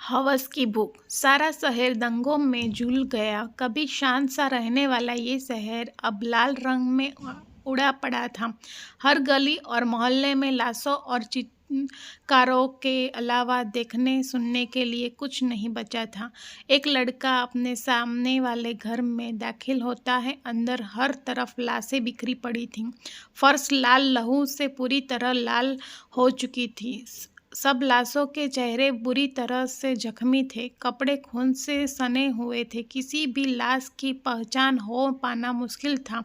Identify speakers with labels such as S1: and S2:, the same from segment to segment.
S1: हवस की भूख। सारा शहर दंगों में झूल गया। कभी शांत सा रहने वाला ये शहर अब लाल रंग में उड़ा पड़ा था। हर गली और मोहल्ले में लाशों और चित्कारों के अलावा देखने सुनने के लिए कुछ नहीं बचा था। एक लड़का अपने सामने वाले घर में दाखिल होता है। अंदर हर तरफ लाशें बिखरी पड़ी थीं। फर्श लाल लहू से पूरी तरह लाल हो चुकी थी। सब लाशों के चेहरे बुरी तरह से जख्मी थे। कपड़े खून से सने हुए थे। किसी भी लाश की पहचान हो पाना मुश्किल था।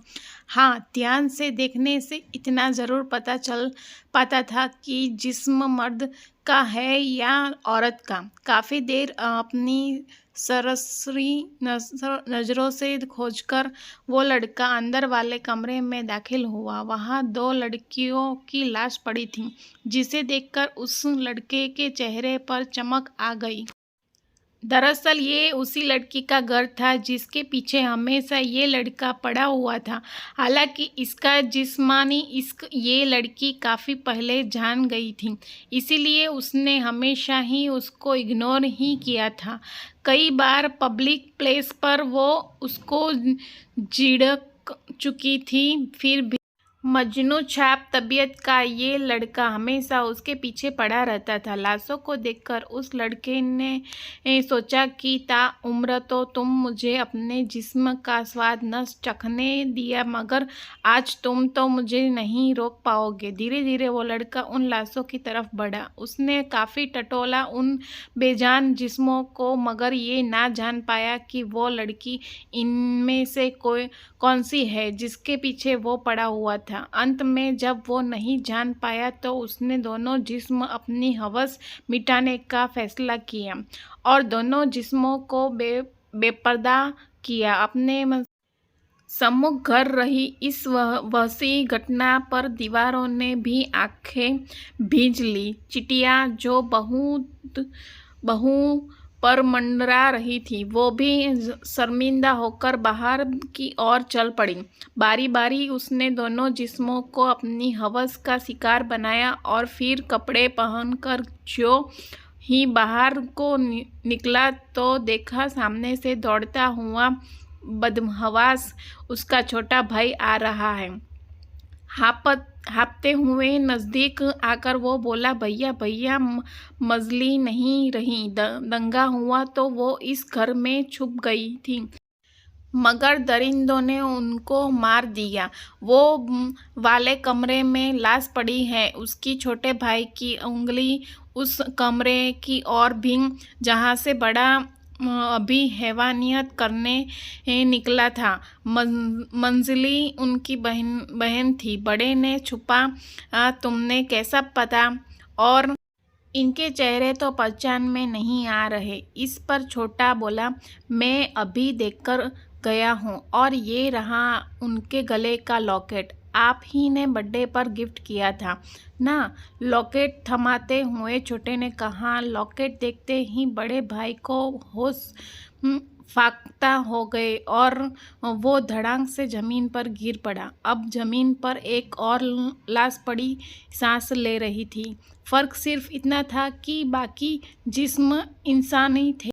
S1: हाँ, ध्यान से देखने से इतना ज़रूर पता चल पाता था कि जिस्म मर्द का है या औरत का। काफ़ी देर अपनी सरसरी नज़रों से खोजकर वो लड़का अंदर वाले कमरे में दाखिल हुआ। वहाँ दो लड़कियों की लाश पड़ी थी, जिसे देखकर उस लड़के के चेहरे पर चमक आ गई। दरअसल ये उसी लड़की का घर था जिसके पीछे हमेशा ये लड़का पड़ा हुआ था। हालांकि इसका जिस्मानी इश्क ये लड़की काफ़ी पहले जान गई थी, इसीलिए उसने हमेशा ही उसको इग्नोर ही किया था। कई बार पब्लिक प्लेस पर वो उसको झिड़क चुकी थी, फिर भी मजनू छाप तबीयत का ये लड़का हमेशा उसके पीछे पड़ा रहता था। लाशों को देखकर उस लड़के ने सोचा कि ताउम्र तो तुम मुझे अपने जिस्म का स्वाद न चखने दिया, मगर आज तुम तो मुझे नहीं रोक पाओगे। धीरे धीरे वो लड़का उन लाशों की तरफ बढ़ा। उसने काफ़ी टटोला उन बेजान जिस्मों को, मगर ये ना जान पाया कि वो लड़की इनमें से कौन सी है जिसके पीछे वो पड़ा हुआ था। अंत में जब वो नहीं जान पाया तो उसने दोनों जिस्म अपनी हवस मिटाने का फैसला किया और दोनों जिस्मों को बेपर्दा किया। अपने सम्मुख घर रही इस वहशी घटना पर दीवारों ने भी आंखें भींच ली। चिटिया जो बहू पर मंडरा रही थी, वो भी शर्मिंदा होकर बाहर की ओर चल पड़ी। बारी बारी उसने दोनों जिस्मों को अपनी हवस का शिकार बनाया और फिर कपड़े पहनकर जो ही बाहर को निकला तो देखा सामने से दौड़ता हुआ बदहवास उसका छोटा भाई आ रहा है। हाँफते हुए नज़दीक आकर वो बोला, भैया भैया, मजली नहीं रही। दंगा हुआ तो वो इस घर में छुप गई थी, मगर दरिंदों ने उनको मार दिया। वो वाले कमरे में लाश पड़ी है। उसकी छोटे भाई की उंगली उस कमरे की ओर भी, जहाँ से बड़ा अभी हैवानियत करने निकला था। मंजली उनकी बहन थी। बड़े ने छुपा, तुमने कैसा पता? और इनके चेहरे तो पहचान में नहीं आ रहे। इस पर छोटा बोला, मैं अभी देखकर गया हूँ, और ये रहा उनके गले का लॉकेट। आप ही ने बर्थडे पर गिफ्ट किया था ना? लॉकेट थमाते हुए छोटे ने कहा। लॉकेट देखते ही बड़े भाई को होश फाख्ता हो गए और वो धड़ाम से जमीन पर गिर पड़ा। अब जमीन पर एक और लाश पड़ी सांस ले रही थी। फर्क सिर्फ इतना था कि बाकी जिस्म इंसानी थे।